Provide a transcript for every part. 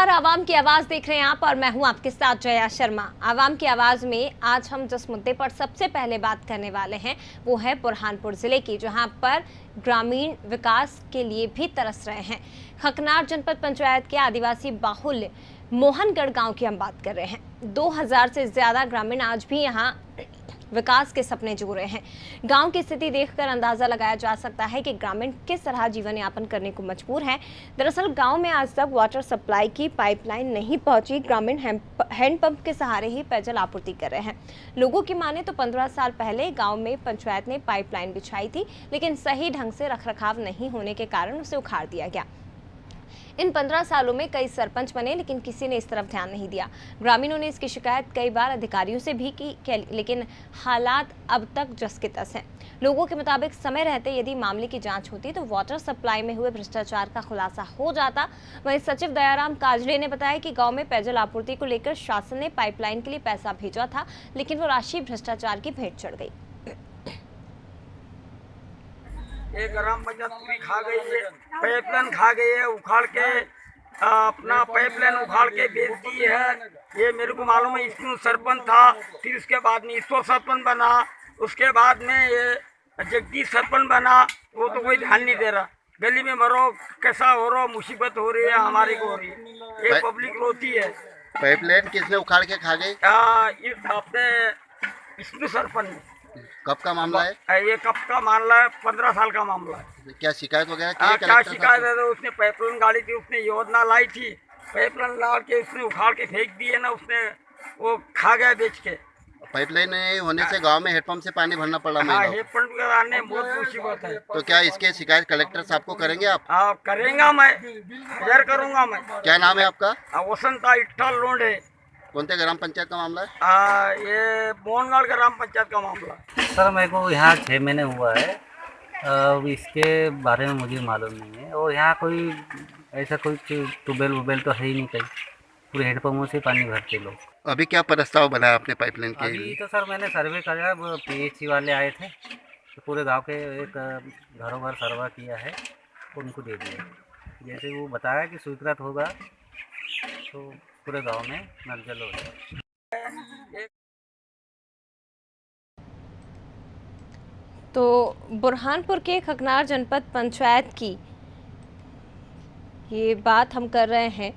नमस्कार, आवाम की आवाज देख रहे हैं आप और मैं हूं आपके साथ जया शर्मा। आवाम की आवाज में आज हम जिस मुद्दे पर सबसे पहले बात करने वाले हैं वो है बुरहानपुर जिले की, जहां पर ग्रामीण विकास के लिए भी तरस रहे हैं। खकनार जनपद पंचायत के आदिवासी बाहुल्य मोहनगढ़ गांव की हम बात कर रहे हैं। 2000 से ज्यादा ग्रामीण आज भी यहां विकास के सपने जो रहे हैं। गांव की स्थिति देखकर अंदाजा लगाया जा सकता है कि ग्रामीण किस तरह जीवन यापन करने को मजबूर हैं। दरअसल गांव में आज तक वाटर सप्लाई की पाइपलाइन नहीं पहुंची। ग्रामीण हैंडपंप के सहारे ही पेयजल आपूर्ति कर रहे हैं। लोगों की माने तो 15 साल पहले गांव में पंचायत ने पाइपलाइन बिछाई थी, लेकिन सही ढंग से रखरखाव नहीं होने के कारण उसे उखाड़ दिया गया। इन 15 सालों में कई सरपंच बने, लेकिन किसी ने इस तरफ ध्यान नहीं दिया। ग्रामीणों ने इसकी शिकायत कई बार अधिकारियों से भी की, लेकिन हालात अब तक जस के तस हैं। लोगों के मुताबिक समय रहते यदि मामले की जांच होती तो वाटर सप्लाई में हुए भ्रष्टाचार का खुलासा हो जाता। वहीं सचिव दयाराम काजड़े ने बताया कि गांव में पेयजल आपूर्ति को लेकर शासन ने पाइपलाइन के लिए पैसा भेजा था, लेकिन वो राशि भ्रष्टाचार की भेंट चढ़ गई। एक ग्राम पंचायत पूरी खा गई है, पाइपलाइन खा गई है, उखाड़ के अपना पाइपलाइन उखाड़ के बेच दी है। ये मेरे को मालूम है। इसमें सरपंच था, फिर उसके बाद में ईश्वर सरपंच बना, उसके बाद में ये जगदीश सरपंच बना। वो तो कोई ध्यान नहीं दे रहा। गली में मरो, कैसा हो रहा, मुसीबत हो रही है, हमारी को हो रही है, ये पब्लिक रोती है। पाइपलाइन किसने उखाड़ के खा गई? अपने विष्णु सरपंच ने। कब का मामला है? ये कब का मामला है? 15 साल का मामला है। क्या शिकायत वगैरह की? क्या शिकायत है? तो उसने पाइपलाइन गाड़ी थी, उसने योजना लाई थी, पाइपलाइन ला के उसने उखाड़ के फेंक दी है ना, उसने वो खा गया बेच के। पाइपलाइन नहीं होने से गांव में हेडपंप से पानी भरना पड़ रहा है। हेडपंप कराने बहुत मुसीबत है। तो क्या इसके शिकायत कलेक्टर साहब को करेंगे आप? करेंगा, मैं जरूर करूँगा। मैं क्या नाम है आपका? वसंता इट्ठल लोंढे। कौन से ग्राम पंचायत का मामला है? ये मोहनगढ़ ग्राम पंचायत का मामला है। सर मेरे को यहाँ 6 महीने हुआ है। इसके बारे में मुझे मालूम नहीं है। और यहाँ कोई ऐसा कोई ट्यूबवेल वूबेल तो है ही नहीं कहीं। पूरे हेडपम्पों से पानी भरते लोग। अभी क्या प्रस्ताव बनाया आपने पाइपलाइन के अभी लिए? तो सर मैंने सर्वे करा, वो PHC वाले आए थे तो पूरे गांव के एक घरों घर सर्वे किया है, उनको दे दिया। जैसे वो बताया कि स्वीकृत होगा तो पूरे गांव में नल जल हो जाए। तो बुरहानपुर के खकनार जनपद पंचायत की ये बात हम कर रहे हैं।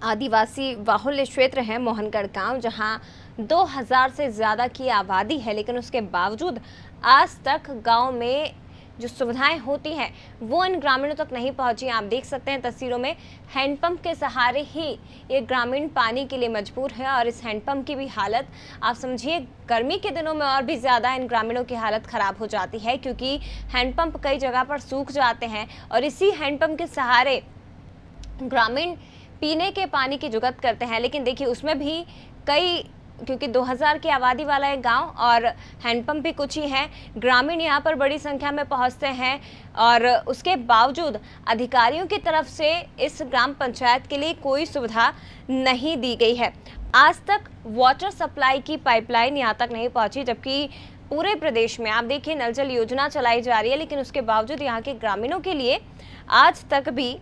आदिवासी बाहुल्य क्षेत्र है मोहनगढ़ गांव, जहां 2000 से ज़्यादा की आबादी है, लेकिन उसके बावजूद आज तक गांव में जो सुविधाएं होती हैं वो इन ग्रामीणों तक नहीं पहुंची। आप देख सकते हैं तस्वीरों में, हैंडपंप के सहारे ही ये ग्रामीण पानी के लिए मजबूर है। और इस हैंडपंप की भी हालत आप समझिए, गर्मी के दिनों में और भी ज़्यादा इन ग्रामीणों की हालत ख़राब हो जाती है, क्योंकि हैंडपंप कई जगह पर सूख जाते हैं और इसी हैंडपंप के सहारे ग्रामीण पीने के पानी की जुगत करते हैं। लेकिन देखिए उसमें भी क्योंकि 2000 की आबादी वाला एक गांव और हैंडपंप भी कुछ ही हैं, ग्रामीण यहां पर बड़ी संख्या में पहुंचते हैं और उसके बावजूद अधिकारियों की तरफ से इस ग्राम पंचायत के लिए कोई सुविधा नहीं दी गई है। आज तक वाटर सप्लाई की पाइपलाइन यहां तक नहीं पहुंची, जबकि पूरे प्रदेश में आप देखिए नल जल योजना चलाई जा रही है, लेकिन उसके बावजूद यहाँ के ग्रामीणों के लिए आज तक भी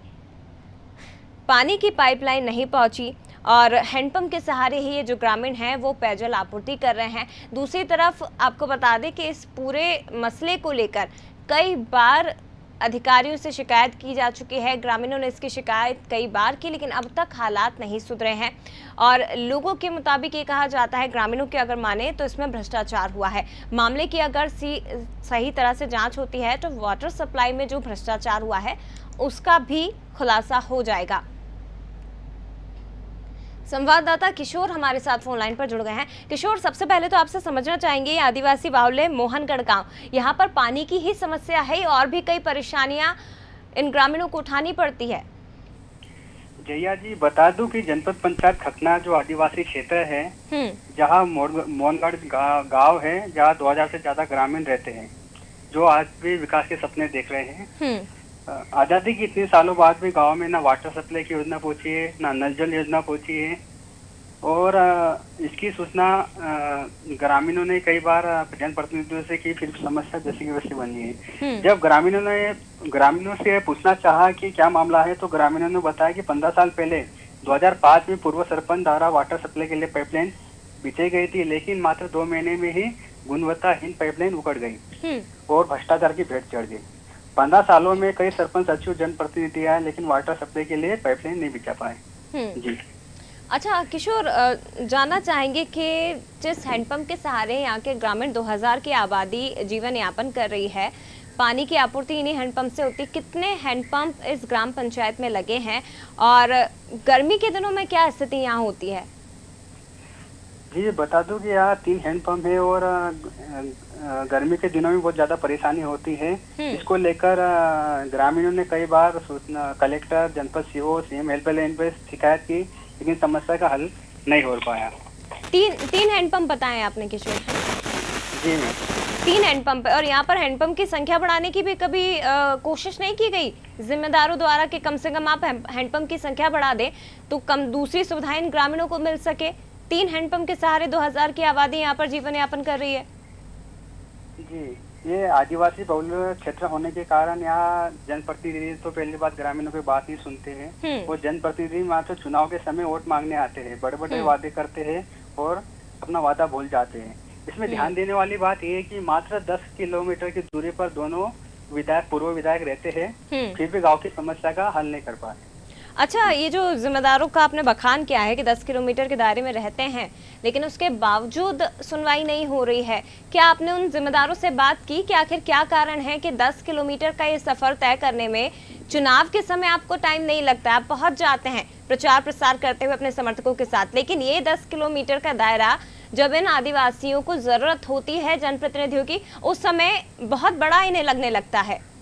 पानी की पाइपलाइन नहीं पहुंची और हैंडपंप के सहारे ही ये जो ग्रामीण हैं वो पेयजल आपूर्ति कर रहे हैं। दूसरी तरफ आपको बता दें कि इस पूरे मसले को लेकर कई बार अधिकारियों से शिकायत की जा चुकी है। ग्रामीणों ने इसकी शिकायत कई बार की, लेकिन अब तक हालात नहीं सुधरे हैं और लोगों के मुताबिक ये कहा जाता है, ग्रामीणों के अगर माने तो इसमें भ्रष्टाचार हुआ है। मामले की अगर सही तरह से जांच होती है तो वाटर सप्लाई में जो भ्रष्टाचार हुआ है उसका भी खुलासा हो जाएगा। संवाददाता किशोर हमारे साथ फोन लाइन पर जुड़ गए हैं। किशोर, सबसे पहले तो आपसे समझना चाहेंगे, आदिवासी बाहुल्य मोहनगढ़ गांव, यहाँ पर पानी की ही समस्या है और भी कई परेशानियां इन ग्रामीणों को उठानी पड़ती है। जया जी, बता दूं कि जनपद पंचायत खकनार जो आदिवासी क्षेत्र है, जहाँ मोहनगढ़ गांव है, जहाँ 2000 से ज्यादा ग्रामीण रहते हैं, जो आज भी विकास के सपने देख रहे हैं। आजादी की इतने सालों बाद भी गांव में ना वाटर सप्लाई की योजना पहुंची है, ना नल जल योजना पहुंची है। और इसकी सूचना ग्रामीणों ने कई बार जनप्रतिनिधियों से की, फिर समस्या जैसी की वैसी बनी है। जब ग्रामीणों से पूछना चाहा कि क्या मामला है, तो ग्रामीणों ने बताया कि 15 साल पहले 2005 में पूर्व सरपंच द्वारा वाटर सप्लाई के लिए पाइपलाइन बिछाई गई थी, लेकिन मात्र 2 महीने में ही गुणवत्ताहीन पाइपलाइन उखड़ गई और भ्रष्टाचार की भेंट चढ़ गई। 15 सालों में कई सरपंच सचिव जनप्रतिनिधि आए, लेकिन वाटर सप्लाई के लिए पाइपलाइन नहीं बिछा पाए। जी। अच्छा किशोर, जानना चाहेंगे कि जिस हैंडपंप के सहारे यहाँ के ग्रामीण 2000 की आबादी जीवन यापन कर रही है, पानी की आपूर्ति इन्हीं हैंडपंप से होती है। कितने हैंडपंप इस ग्राम पंचायत में लगे हैं और गर्मी के दिनों में क्या स्थिति यहाँ होती है? जी बता दूं कि यहाँ 3 हैंडपंप है और गर्मी के दिनों में बहुत ज्यादा परेशानी होती है। इसको लेकर ग्रामीणों ने कई बार सूचना कलेक्टर, जनपद सीओ, सीएम हेल्पलाइन पे शिकायत की, लेकिन समस्या का हल नहीं हो पाया। तीन हैंडपंप बताएं आपने किशोर? जी मैम, 3 हैंडपंप, और यहाँ पर हैंडपंप की संख्या बढ़ाने की भी कभी कोशिश नहीं की गई जिम्मेदारों द्वारा कि कम से कम आप हैंडपंप की संख्या बढ़ा दें तो कम दूसरी सुविधाएं ग्रामीणों को मिल सके? 3 हैंडपंप के सहारे 2000 की आबादी यहाँ पर जीवन यापन कर रही है। जी, ये आदिवासी बहुल क्षेत्र होने के कारण यहाँ जनप्रतिनिधि तो पहली बात ग्रामीणों की बात नहीं सुनते हैं। वो जनप्रतिनिधि मात्र चुनाव के समय वोट मांगने आते हैं, बड़े बड़े वादे करते हैं और अपना वादा भूल जाते हैं। इसमें ध्यान देने वाली बात यह है कि मात्र 10 किलोमीटर की दूरी पर दोनों पूर्व विधायक रहते हैं, फिर भी गांव की समस्या का हल नहीं कर पाए। अच्छा, ये जो जिम्मेदारों का आपने बखान किया है कि 10 किलोमीटर के दायरे में रहते हैं, लेकिन उसके बावजूद सुनवाई नहीं हो रही है, क्या आपने उन जिम्मेदारों से बात की कि आखिर क्या कारण है कि 10 किलोमीटर का ये सफर तय करने में चुनाव के समय आपको टाइम नहीं लगता, आप पहुंच जाते हैं प्रचार प्रसार करते हुए अपने समर्थकों के साथ, लेकिन ये 10 किलोमीटर का दायरा जब इन आदिवासियों को जरूरत होती है जनप्रतिनिधियों की, उस समय बहुत बड़ा इन्हें लगने लगता है?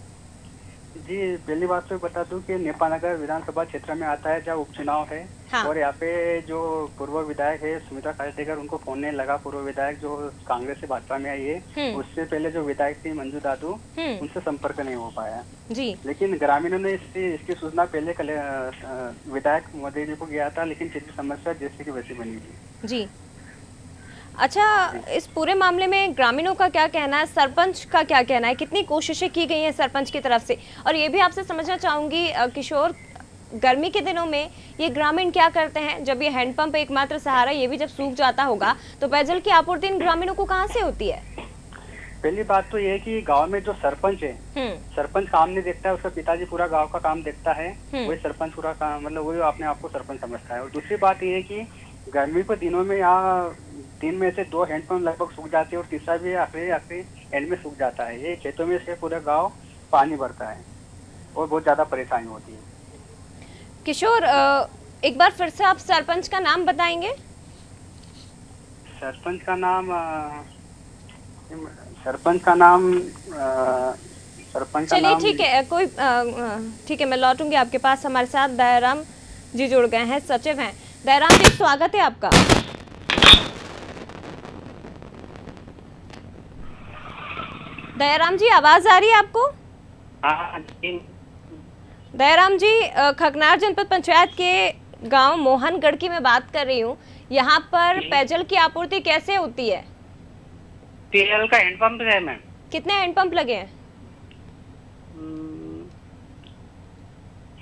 जी, पहली बात तो बता दूं कि नेपानगर विधानसभा क्षेत्र में आता है जहाँ उपचुनाव है। हाँ। और यहाँ पे जो पूर्व विधायक है सुमित्रा खातेकर, उनको फोन नहीं लगा। पूर्व विधायक जो कांग्रेस से भाजपा में आई है, उससे पहले जो विधायक थी मंजू दादू, उनसे संपर्क नहीं हो पाया जी। लेकिन ग्रामीणों ने इसकी सूचना पहले विधायक मोदी जी को किया था, लेकिन फिर भी समस्या जैसे की वैसी बनी थी। जी, अच्छा, इस पूरे मामले में ग्रामीणों का क्या कहना है, सरपंच का क्या कहना है, कितनी कोशिशें की गई हैं सरपंच की तरफ से? और ये भी आपसे समझना चाहूंगी किशोर, गर्मी के दिनों में ये ग्रामीण क्या करते हैं? जब ये हैंडपंप एकमात्र सहारा ये भी जब सूख जाता होगा तो पेयजल की आपूर्ति इन ग्रामीणों को कहाँ से होती है? पहली बात तो ये है कि गांव में जो सरपंच है, सरपंच काम नहीं देखता है, उसका पिताजी पूरा गांव का काम देखता है, वही सरपंच पूरा काम, मतलब वही अपने आप को सरपंच समझता है। और दूसरी बात ये है कि गर्मी के दिनों में यहाँ 3 में से 2 हैंडपंप लगभग सूख जाते हैं और तीसरा भी आखिरी एंड में सूख जाता है। ये खेतों में से पूरा गांव पानी भरता है और बहुत ज्यादा परेशानी होती है। किशोर, एक बार फिर से आप सरपंच का नाम बताएंगे? सरपंच का नाम चलिए ठीक है, कोई ठीक है, मैं लौटूंगी आपके पास। हमारे साथ दयाराम जी जुड़ गए हैं, सचिव हैं। दयाराम जी, स्वागत है आपका। दयाराम जी, आवाज आ रही है आपको? हाँ जी। दयाराम जी, खकनार जनपद पंचायत के गांव मोहनगढ़ की मैं बात कर रही हूँ। यहाँ पर पेयजल की आपूर्ति कैसे होती है? पेयजल का हैंडपंप है मैम। कितने हैंडपंप लगे हैं?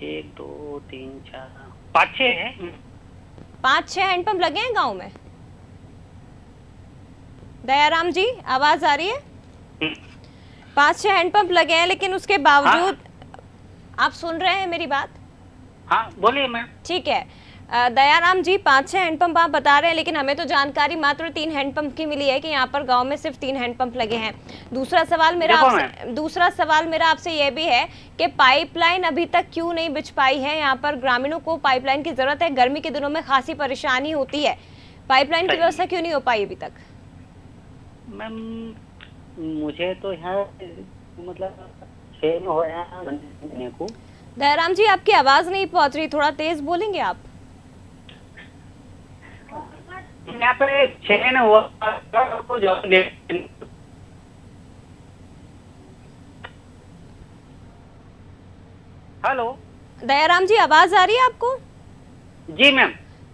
1 2 3 4 5 6 है। 5-6 हैंडपंप लगे हैं गांव में? दयाराम जी, आवाज आ रही है? 5-6 हैंडपंप लगे हैं, लेकिन उसके बावजूद आप सुन रहे हैं मेरी बात? हाँ बोलिए मैम। ठीक है, दयाराम जी, 5-6 हैंडपंप आप बता रहे हैं, लेकिन हमें तो जानकारी मात्र 3 हैंडपंप की मिली है कि यहाँ पर गांव में सिर्फ 3 हैंडपंप लगे हैं। दूसरा सवाल मेरा आपसे यह भी है कि पाइपलाइन अभी तक क्यों नहीं बिछ पाई है? यहाँ पर ग्रामीणों को पाइपलाइन की जरूरत है, गर्मी के दिनों में खासी परेशानी होती है, पाइपलाइन की व्यवस्था क्यों नहीं हो पाई अभी तक? मैम मुझे तो यहाँ मतलब फेल हो रहा को। दयाराम जी, आपकी आवाज नहीं पहुंच रही, थोड़ा तेज बोलेंगे आप? यहाँ पे चयन हुआ हेलो दयाराम जी, आवाज आ रही है आपको? जी मैम।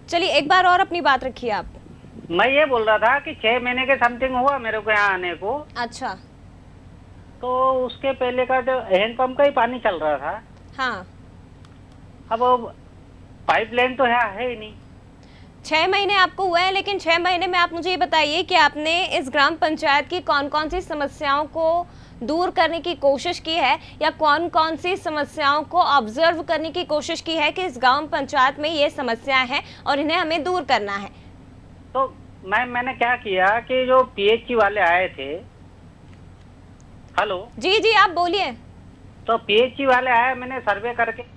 चलिए एक बार और अपनी बात रखिए आप। मैं ये बोल रहा था कि 6 महीने के समथिंग हुआ मेरे को यहाँ आने को। अच्छा। तो उसके पहले का जो हैंडपंप का ही पानी चल रहा था। हाँ। अब पाइपलाइन तो है ही नहीं। 6 महीने आपको हुए हैं, लेकिन 6 महीने में आप मुझे ये बताइए कि आपने इस ग्राम पंचायत की कौन कौन सी समस्याओं को दूर करने की कोशिश की है, या कौन कौन सी समस्याओं को ऑब्जर्व करने की कोशिश की है कि इस ग्राम पंचायत में ये समस्याएं हैं और इन्हें हमें दूर करना है। तो मैंने क्या किया कि जो पीएचई वाले आए थे। हेलो जी जी आप बोलिए। तो पीएचई वाले आए, मैंने सर्वे करके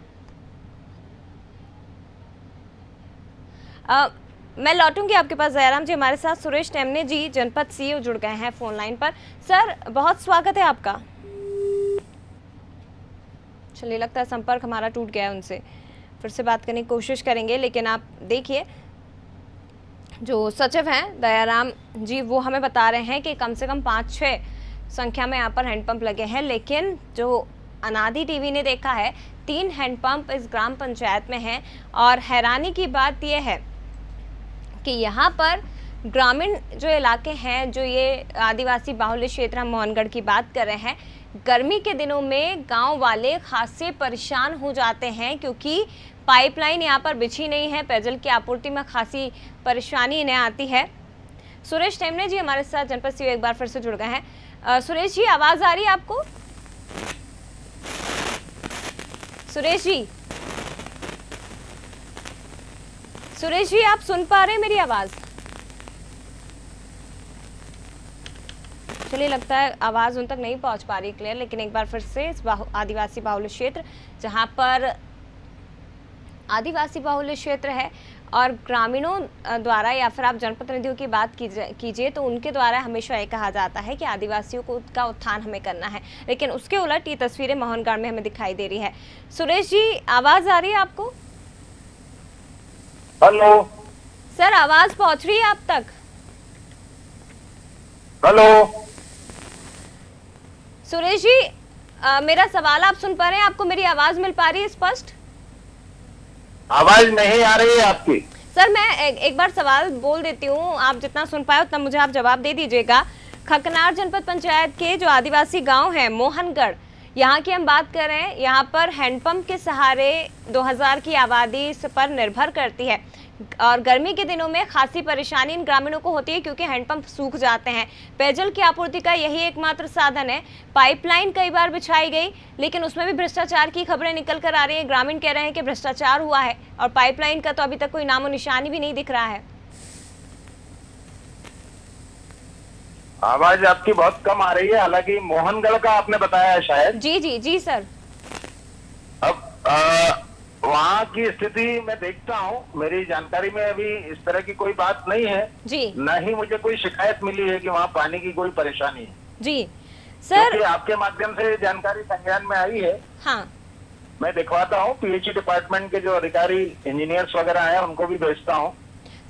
मैं लौटूंगी आपके पास जयराम जी। हमारे साथ सुरेश टेमने जी जनपद सीईओ जुड़ गए हैं फोन लाइन पर। सर बहुत स्वागत है आपका। चलिए लगता है संपर्क हमारा टूट गया है उनसे, फिर से बात करने की कोशिश करेंगे। लेकिन आप देखिए जो सचिव हैं दयाराम जी, वो हमें बता रहे हैं कि कम से कम 5-6 संख्या में यहाँ पर हैंडपंप लगे हैं, लेकिन जो अनादि टीवी ने देखा है 3 हैंडपंप इस ग्राम पंचायत में हैं। और हैरानी की बात यह है कि यहाँ पर ग्रामीण जो इलाके हैं, जो ये आदिवासी बाहुल्य क्षेत्र, हम मोहनगढ़ की बात कर रहे हैं, गर्मी के दिनों में गांव वाले खासे परेशान हो जाते हैं क्योंकि पाइपलाइन यहाँ पर बिछी नहीं है। पेयजल की आपूर्ति में खासी परेशानी इन्हें आती है। सुरेश टेमने जी हमारे साथ जनपद सीईओ एक बार फिर से जुड़ गए हैं। सुरेश जी आवाज़ आ रही है आपको? सुरेश जी, सुरेश जी आप सुन पा रहे हैं मेरी आवाज़? चलिए लगता है आवाज़ उन तक नहीं पहुंच पा रही क्लियर। लेकिन एक बार फिर से इस आदिवासी बाहुल्य क्षेत्र, जहां पर आदिवासी बाहुल्य क्षेत्र है और ग्रामीणों द्वारा या फिर आप जनप्रतिनिधियों की बात कीजिए तो उनके द्वारा हमेशा ये कहा जाता है कि आदिवासियों को का उत्थान हमें करना है, लेकिन उसके उलट ये तस्वीरें मोहनगढ़ में हमें दिखाई दे रही है। सुरेश जी आवाज़ आ रही है आपको? हेलो सर आवाज़ पहुंच रही है आप तक? हेलो सुरेश जी मेरा सवाल आप सुन पा रहे हैं? आपको मेरी आवाज़ मिल पा रही है स्पष्ट? आवाज नहीं आ रही है आपकी। सर मैं एक बार सवाल बोल देती हूँ, आप जितना सुन पाए उतना मुझे आप जवाब दे दीजिएगा। खकनार जनपद पंचायत के जो आदिवासी गांव है मोहनगढ़, यहाँ की हम बात कर रहे हैं। यहाँ पर हैंडपंप के सहारे 2000 की आबादी इस पर निर्भर करती है और गर्मी के दिनों में खासी परेशानी इन ग्रामीणों को होती है क्योंकि हैंडपंप सूख जाते हैं। पेयजल की आपूर्ति का यही एकमात्र साधन है। पाइपलाइन कई बार बिछाई गई, लेकिन उसमें भी भ्रष्टाचार की खबरें निकल कर आ रही हैं। ग्रामीण कह रहे हैं कि भ्रष्टाचार हुआ है और पाइपलाइन का तो अभी तक कोई नामो निशानी भी नहीं दिख रहा है। आवाज आपकी बहुत कम आ रही है, हालांकि मोहनगढ़ का आपने बताया है शायद। जी जी जी सर। अब वहाँ की स्थिति मैं देखता हूँ, मेरी जानकारी में अभी इस तरह की कोई बात नहीं है जी, न ही मुझे कोई शिकायत मिली है कि वहाँ पानी की कोई परेशानी है जी सर। क्योंकि आपके माध्यम से जानकारी संज्ञान में आई है। हाँ मैं दिखवाता हूँ, पीएचई डिपार्टमेंट के जो अधिकारी इंजीनियर्स वगैरह हैं उनको भी भेजता हूँ।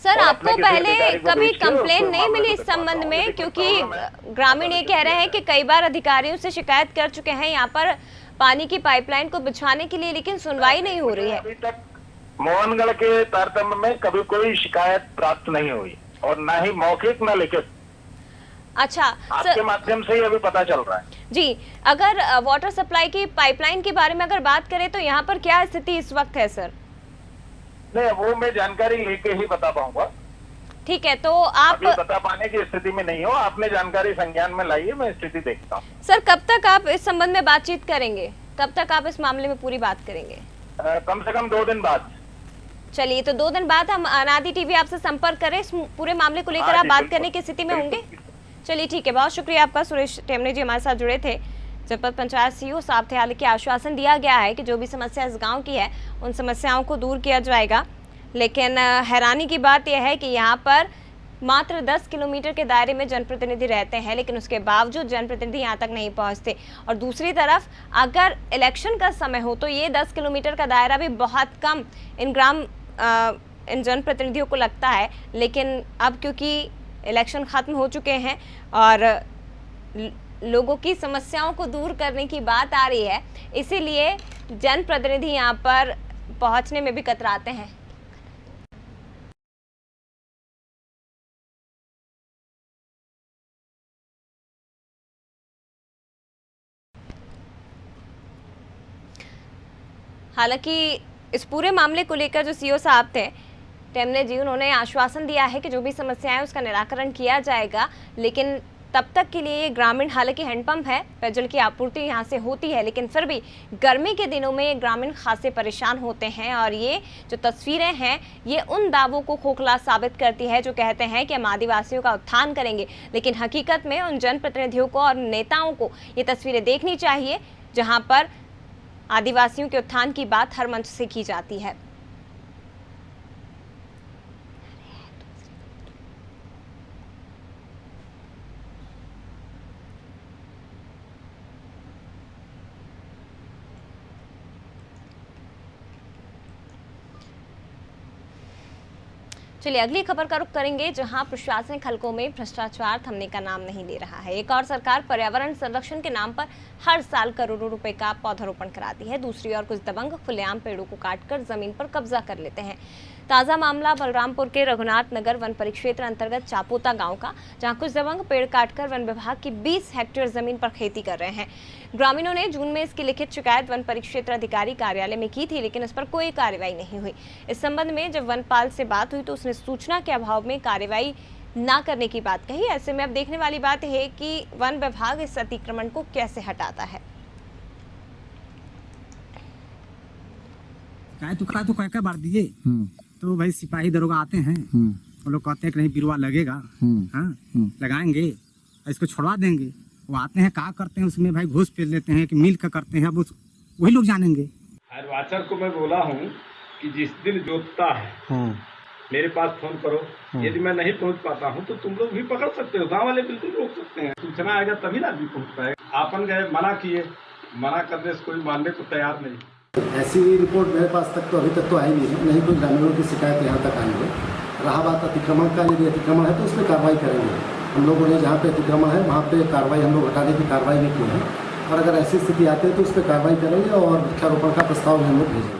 सर और आपको अपने किसी पहले अधिकारी को कभी भेज के कंप्लेन उसको नहीं मामले मिली को इस संबंध दिखवाता हूँ। में? लेकिन क्योंकि प्रॉब्लम है, ग्रामीण ये कह रहे हैं कि कई बार अधिकारियों से शिकायत कर चुके हैं यहाँ पर पानी की पाइपलाइन को बिछाने के लिए, लेकिन सुनवाई नहीं हो रही है। अभी तक मोहनगढ़ के तारतम्य में कभी कोई शिकायत प्राप्त नहीं हुई और ना ही मौखिक न लिखित। अच्छा आपके माध्यम से ही अभी पता चल रहा है। जी, अगर वाटर सप्लाई की पाइपलाइन के बारे में अगर बात करें तो यहाँ पर क्या स्थिति इस वक्त है सर? नहीं, वो मैं जानकारी लेके ही बता पाऊंगा। ठीक है, तो आप अभी बता पाने की स्थिति में नहीं हो। आपने जानकारी संज्ञान में लाई है, मैं स्थिति देखता हूँ। सर कब तक आप इस संबंध में बातचीत करेंगे? कब तक आप इस मामले में पूरी बात करेंगे? कम से कम 2 दिन बाद। चलिए, तो 2 दिन बाद हम अनादि टीवी आपसे संपर्क करें, इस पूरे मामले को लेकर हाँ आप जी, बात बिल्कुल, करने की स्थिति में बिल्कुल, होंगे? चलिए ठीक है, बहुत शुक्रिया आपका। सुरेश टेमने जी हमारे साथ जुड़े थे। जनपद पंचायत सीईओ साहब थे, हालांकि आश्वासन दिया गया है कि जो भी समस्या इस गांव की है उन समस्याओं को दूर किया जाएगा, लेकिन हैरानी की बात यह है कि यहाँ पर मात्र 10 किलोमीटर के दायरे में जनप्रतिनिधि रहते हैं, लेकिन उसके बावजूद जनप्रतिनिधि यहाँ तक नहीं पहुँचते। और दूसरी तरफ अगर इलेक्शन का समय हो तो ये 10 किलोमीटर का दायरा भी बहुत कम इन जनप्रतिनिधियों को लगता है। लेकिन अब क्योंकि इलेक्शन खत्म हो चुके हैं और लोगों की समस्याओं को दूर करने की बात आ रही है, इसीलिए जनप्रतिनिधि यहाँ पर पहुँचने में भी कतराते हैं। हालांकि इस पूरे मामले को लेकर जो सीओ साहब थे टेमने जी, उन्होंने आश्वासन दिया है कि जो भी समस्या है उसका निराकरण किया जाएगा, लेकिन तब तक के लिए ये ग्रामीण, हालांकि हैंडपंप है, पेयजल की आपूर्ति यहाँ से होती है, लेकिन फिर भी गर्मी के दिनों में ये ग्रामीण खासे परेशान होते हैं। और ये जो तस्वीरें हैं ये उन दावों को खोखला साबित करती है जो कहते हैं कि हम आदिवासियों का उत्थान करेंगे, लेकिन हकीकत में उन जनप्रतिनिधियों को और नेताओं को ये तस्वीरें देखनी चाहिए जहाँ पर आदिवासियों के उत्थान की बात हर मंच से की जाती है। चलिए अगली खबर का रुख करेंगे, जहां प्रशासनिक हलकों में भ्रष्टाचार थमने का नाम नहीं ले रहा है। एक और सरकार पर्यावरण संरक्षण के नाम पर हर साल करोड़ों रुपए का पौधारोपण कराती है, दूसरी ओर कुछ दबंग खुलेआम पेड़ों को काटकर जमीन पर कब्जा कर लेते हैं। ताज़ा मामला बलरामपुर के रघुनाथ नगर वन परिक्षेत्र अंतर्गत चापोता गांव का, जहां कुछ दबंग पेड़ काटकर वन विभाग की 20 हेक्टेयर जमीन पर खेती कर रहे हैं। ग्रामीणों ने जून में इसकी लिखित शिकायत वन परिक्षेत्र अधिकारी कार्यालय में की थी, लेकिन इस पर कोई कार्रवाई नहीं हुई। इस संबंध में जब वनपाल से बात हुई तो उसने सूचना के अभाव में कार्रवाई न करने की बात कही। ऐसे में अब देखने वाली बात है कि वन विभाग इस अतिक्रमण को कैसे हटाता है। तो कह बार दिए तो भाई सिपाही दरोगा आते हैं, वो लोग कहते हैं कि नहीं बिरवा लगेगा, हाँ लगाएंगे, इसको छुड़वा देंगे। वो आते हैं, क्या करते हैं उसमें भाई घूस फेर लेते हैं कि मिल कर करते हैं, अब वही लोग जानेंगे। वाचर को मैं बोला हूँ कि जिस दिन जोतता है मेरे पास फोन करो, यदि मैं नहीं पहुँच पाता हूँ तो तुम लोग भी पकड़ सकते हो, गाँव वाले बिल्कुल रोक सकते हैं। सूचना आएगा तभी ना आदमी पहुँच पाएगा। आपन गए मना किए, मना करने से कोई मानने को तैयार नहीं। ऐसी रिपोर्ट मेरे पास तक तो अभी तक तो आई नहीं है, नहीं कोई ग्रामीणों की शिकायत यहाँ तक आई है। रहा बात अतिक्रमण का, यदि अतिक्रमण है तो उस पर कार्रवाई करेंगे। हम लोगों ने जहाँ पे अतिक्रमण है वहाँ पे कार्रवाई, हम लोग हटाने की कार्रवाई भी की है, और अगर ऐसी स्थिति आती है तो उस पर कार्रवाई करेंगे और वृक्षारोपण का प्रस्ताव भी हम लोग भेजेंगे।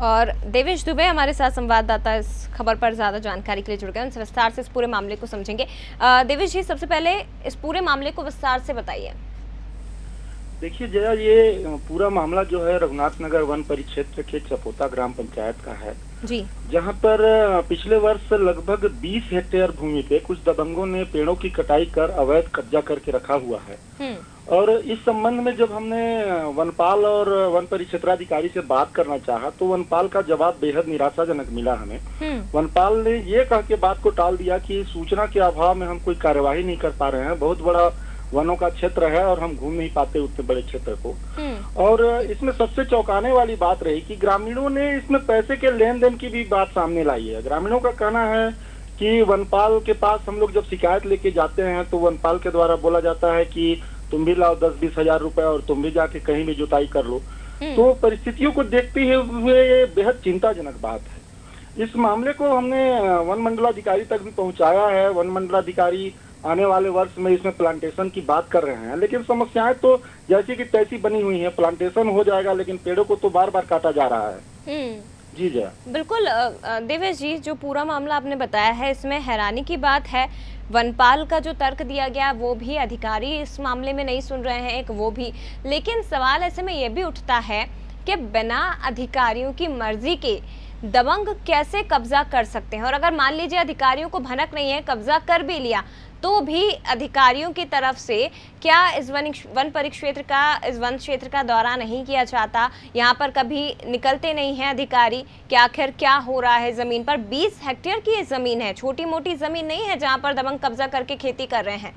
और देवेश दुबे हमारे साथ संवाददाता इस खबर पर ज़्यादा जानकारी के लिए जुड़ गए, उनसे विस्तार से इस पूरे मामले को समझेंगे। देवेश जी, सबसे पहले इस पूरे मामले को विस्तार से बताइए। देखिए जया, ये पूरा मामला जो है रघुनाथ नगर वन परिक्षेत्र के चपोता ग्राम पंचायत का है जी, जहां पर पिछले वर्ष लगभग 20 हेक्टेयर भूमि पे कुछ दबंगों ने पेड़ों की कटाई कर अवैध कब्जा करके रखा हुआ है। और इस संबंध में जब हमने वनपाल और वन परिक्षेत्राधिकारी से बात करना चाहा तो वनपाल का जवाब बेहद निराशाजनक मिला हमें। वनपाल ने ये कह के बात को टाल दिया कि सूचना के अभाव में हम कोई कार्यवाही नहीं कर पा रहे हैं, बहुत बड़ा वनों का क्षेत्र है और हम घूम नहीं पाते उतने बड़े क्षेत्र को। और इसमें सबसे चौंकाने वाली बात रही कि ग्रामीणों ने इसमें पैसे के लेन देन की भी बात सामने लाई है। ग्रामीणों का कहना है कि वनपाल के पास हम लोग जब शिकायत लेके जाते हैं तो वनपाल के द्वारा बोला जाता है कि तुम भी लाओ 10-20 हजार रुपए और तुम भी जाके कहीं भी जुताई कर लो। तो परिस्थितियों को देखते हुए ये बेहद चिंताजनक बात है। इस मामले को हमने वन मंडलाधिकारी तक भी पहुंचाया है। वन मंडलाधिकारी आने वाले वर्ष में इसमें प्लांटेशन की बात कर रहे हैं, लेकिन समस्याएं तो जैसी की तैसी बनी हुई है। प्लांटेशन हो जाएगा लेकिन पेड़ों को तो बार बार काटा जा रहा है। जी जया, बिल्कुल। देवेश जी, जो पूरा मामला आपने बताया है इसमें हैरानी की बात है, वनपाल का जो तर्क दिया गया वो भी अधिकारी इस मामले में नहीं सुन रहे हैं, एक वो भी। लेकिन सवाल ऐसे में ये भी उठता है कि बिना अधिकारियों की मर्जी के दबंग कैसे कब्जा कर सकते हैं? और अगर मान लीजिए अधिकारियों को भनक नहीं है, कब्जा कर भी लिया, तो भी अधिकारियों की तरफ से क्या इस वन परिक्षेत्र का, इस वन क्षेत्र का दौरा नहीं किया जाता? यहाँ पर कभी निकलते नहीं हैं अधिकारी कि आखिर क्या हो रहा है ज़मीन पर? 20 हेक्टेयर की ये ज़मीन है, छोटी मोटी ज़मीन नहीं है जहाँ पर दबंग कब्जा करके खेती कर रहे हैं।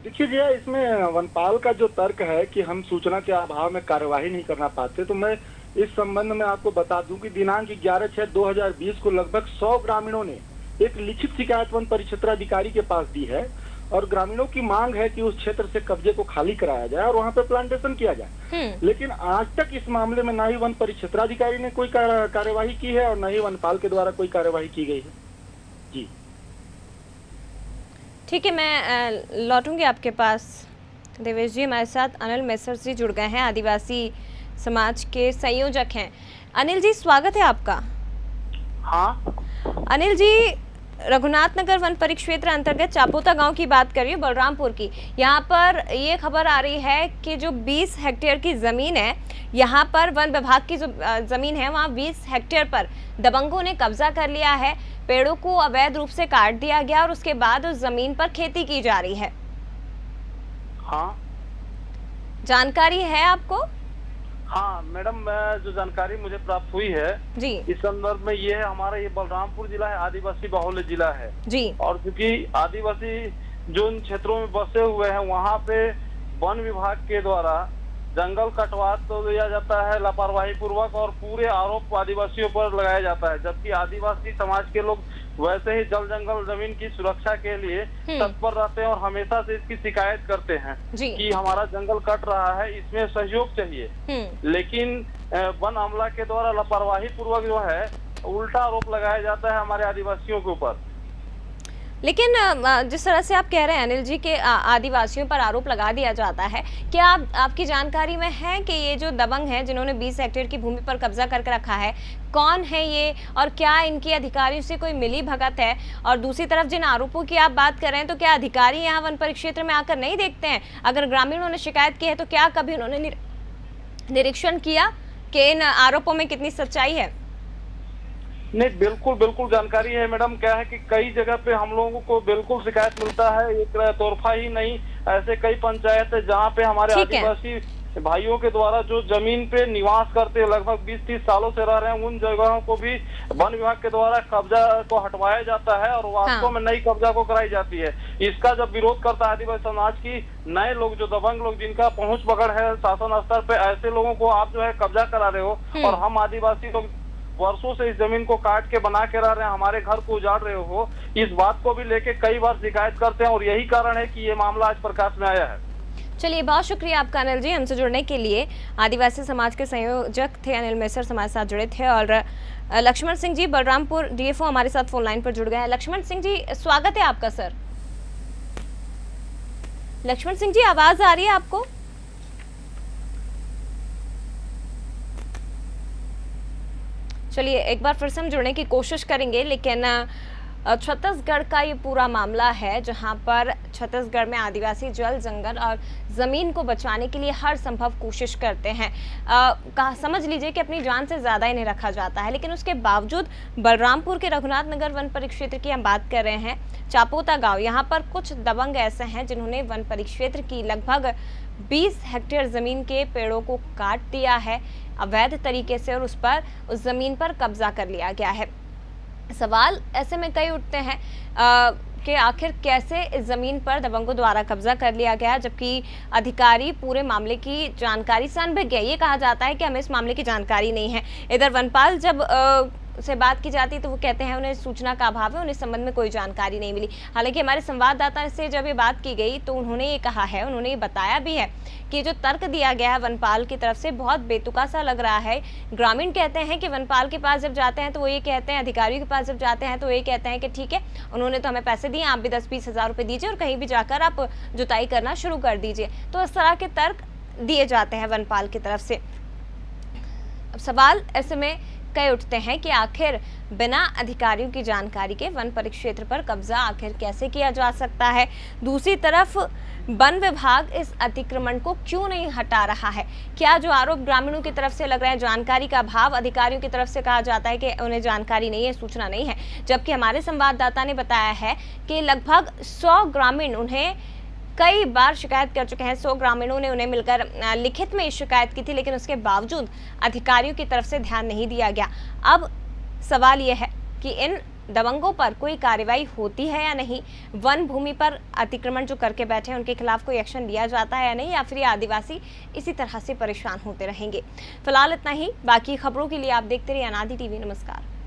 देखिए जी, इसमें वनपाल का जो तर्क है कि हम सूचना के अभाव में कार्यवाही नहीं करना पाते, तो मैं इस संबंध में आपको बता दूं कि दिनांक 11/6/2020 को लगभग 100 ग्रामीणों ने एक लिखित शिकायत वन परिक्षेत्राधिकारी के पास दी है और ग्रामीणों की मांग है कि उस क्षेत्र से कब्जे को खाली कराया जाए और वहां पे प्लांटेशन किया जाए। लेकिन आज तक इस मामले में न ही वन परिक्षेत्राधिकारी ने कोई कार्यवाही की है और न ही वनपाल के द्वारा कोई कार्यवाही की गई है। जी ठीक है, मैं लौटूंगी आपके पास। देवेश जी, हमारे साथ अनिल मेसर जी जुड़ गए हैं, आदिवासी समाज के संयोजक हैं। अनिल जी, स्वागत है आपका। हाँ अनिल जी, रघुनाथनगर वन परिक्षेत्र अंतर्गत चापोता गांव की बात करिए, बलरामपुर की। यहाँ पर ये खबर आ रही है कि जो 20 हेक्टेयर की ज़मीन है, यहाँ पर वन विभाग की जो ज़मीन है वहाँ 20 हेक्टेयर पर दबंगों ने कब्जा कर लिया है। पेड़ों को अवैध रूप से काट दिया गया और उसके बाद उस जमीन पर खेती की जा रही है। हाँ, जानकारी है आपको? हाँ मैडम, जो जानकारी मुझे प्राप्त हुई है जी, इस संदर्भ में ये है, हमारा ये बलरामपुर जिला है, आदिवासी बहुल्य जिला है जी। और क्योंकि आदिवासी जो इन क्षेत्रों में बसे हुए हैं वहाँ पे वन विभाग के द्वारा जंगल कटवा तो दिया जाता है लापरवाही पूर्वक और पूरे आरोप आदिवासियों पर लगाया जाता है, जबकि आदिवासी समाज के लोग वैसे ही जल जंगल जमीन की सुरक्षा के लिए तत्पर रहते हैं और हमेशा से इसकी शिकायत करते हैं कि हमारा जंगल कट रहा है, इसमें सहयोग चाहिए। लेकिन वन अमला के द्वारा लापरवाही पूर्वक जो है उल्टा आरोप लगाया जाता है हमारे आदिवासियों के ऊपर। लेकिन जिस तरह से आप कह रहे हैं अनिल जी के आदिवासियों पर आरोप लगा दिया जाता है, क्या आपकी जानकारी में है कि ये जो दबंग हैं जिन्होंने 20 हेक्टेयर की भूमि पर कब्जा करके रखा है, कौन है ये और क्या इनकी अधिकारियों से कोई मिली भगत है? और दूसरी तरफ जिन आरोपों की आप बात कर रहे हैं, तो क्या अधिकारी यहाँ वन परिक्षेत्र में आकर नहीं देखते हैं? अगर ग्रामीणों ने शिकायत की है तो क्या कभी उन्होंने निरीक्षण किया कि इन आरोपों में कितनी सच्चाई है? नहीं, बिल्कुल बिल्कुल जानकारी है मैडम। क्या है कि कई जगह पे हम लोगों को बिल्कुल शिकायत मिलता है, एक तोरफा ही नहीं, ऐसे कई पंचायत है जहाँ पे हमारे आदिवासी भाइयों के द्वारा जो जमीन पे निवास करते हैं, लगभग 20-30 सालों से रह रहे हैं, उन जगहों को भी वन विभाग के द्वारा कब्जा को हटवाया जाता है और वास्तव में नई कब्जा को कराई जाती है। इसका जब विरोध करता है आदिवासी समाज की नए लोग, जो दबंग लोग जिनका पहुंच पकड़ है शासन स्तर पे, ऐसे लोगों को आप जो है कब्जा करा रहे हो और हम आदिवासी लोग वर्षों से इस जमीन को काट के बना के रह रहे हैं, हमारे घर को उजाड़ रहे हो, इस बात को भी लेके कई बार शिकायत करते हैं और यही कारण है कि ये मामला आज प्रकाश में आया है। चलिए, बहुत शुक्रिया आपका अनिल जी, हमसे जुड़ने के लिए। आदिवासी समाज के संयोजक थे अनिल मेसर, हमारे साथ जुड़े थे। और लक्ष्मण सिंह जी बलरामपुर डीएफओ हमारे साथ फोन लाइन पर जुड़ गए हैं। लक्ष्मण सिंह जी, स्वागत है आपका सर। लक्ष्मण सिंह जी, आवाज आ रही है आपको? चलिए, एक बार फिर से हम जुड़ने की कोशिश करेंगे, लेकिन छत्तीसगढ़ का ये पूरा मामला है जहां पर छत्तीसगढ़ में आदिवासी जल जंगल और ज़मीन को बचाने के लिए हर संभव कोशिश करते हैं। समझ लीजिए कि अपनी जान से ज़्यादा इन्हें रखा जाता है, लेकिन उसके बावजूद बलरामपुर के रघुनाथनगर वन परिक्षेत्र की हम बात कर रहे हैं, चापोता गाँव, यहाँ पर कुछ दबंग ऐसे हैं जिन्होंने वन परिक्षेत्र की लगभग 20 हेक्टेयर ज़मीन के पेड़ों को काट दिया है अवैध तरीके से और उस ज़मीन पर कब्जा कर लिया गया है। सवाल ऐसे में कई उठते हैं कि आखिर कैसे इस ज़मीन पर दबंगों द्वारा कब्जा कर लिया गया, जबकि अधिकारी पूरे मामले की जानकारी से अनभिज्ञ है। ये कहा जाता है कि हमें इस मामले की जानकारी नहीं है। इधर वनपाल जब से बात की जाती है तो वो कहते हैं उन्हें सूचना का अभाव है, उन्हें इस संबंध में कोई जानकारी नहीं मिली। हालांकि हमारे संवाददाता से जब ये बात की गई तो उन्होंने ये कहा है, उन्होंने ये बताया भी है कि जो तर्क दिया गया है वनपाल की तरफ से बहुत बेतुका सा लग रहा है। ग्रामीण कहते हैं कि वनपाल के पास जब जाते हैं तो वो ये कहते हैं, अधिकारियों के पास जब जाते हैं तो ये कहते हैं कि ठीक है, उन्होंने तो हमें पैसे दिए, आप भी 10-20 हज़ार रुपये दीजिए और कहीं भी जाकर आप जुताई करना शुरू कर दीजिए। तो इस तरह के तर्क दिए जाते हैं वनपाल की तरफ से। अब सवाल ऐसे में कई उठते हैं कि आखिर बिना अधिकारियों की जानकारी के वन परिक्षेत्र पर कब्जा आखिर कैसे किया जा सकता है? दूसरी तरफ वन विभाग इस अतिक्रमण को क्यों नहीं हटा रहा है? क्या जो आरोप ग्रामीणों की तरफ से लग रहे हैं, जानकारी का अभाव, अधिकारियों की तरफ से कहा जाता है कि उन्हें जानकारी नहीं है, सूचना नहीं है, जबकि हमारे संवाददाता ने बताया है कि लगभग 100 ग्रामीण उन्हें कई बार शिकायत कर चुके हैं। 100 ग्रामीणों ने उन्हें मिलकर लिखित में शिकायत की थी, लेकिन उसके बावजूद अधिकारियों की तरफ से ध्यान नहीं दिया गया। अब सवाल यह है कि इन दबंगों पर कोई कार्रवाई होती है या नहीं, वन भूमि पर अतिक्रमण जो करके बैठे हैं उनके खिलाफ कोई एक्शन लिया जाता है या नहीं, या फिर ये आदिवासी इसी तरह से परेशान होते रहेंगे। फिलहाल इतना ही। बाकी खबरों के लिए आप देखते रहिए अनादि टीवी। नमस्कार।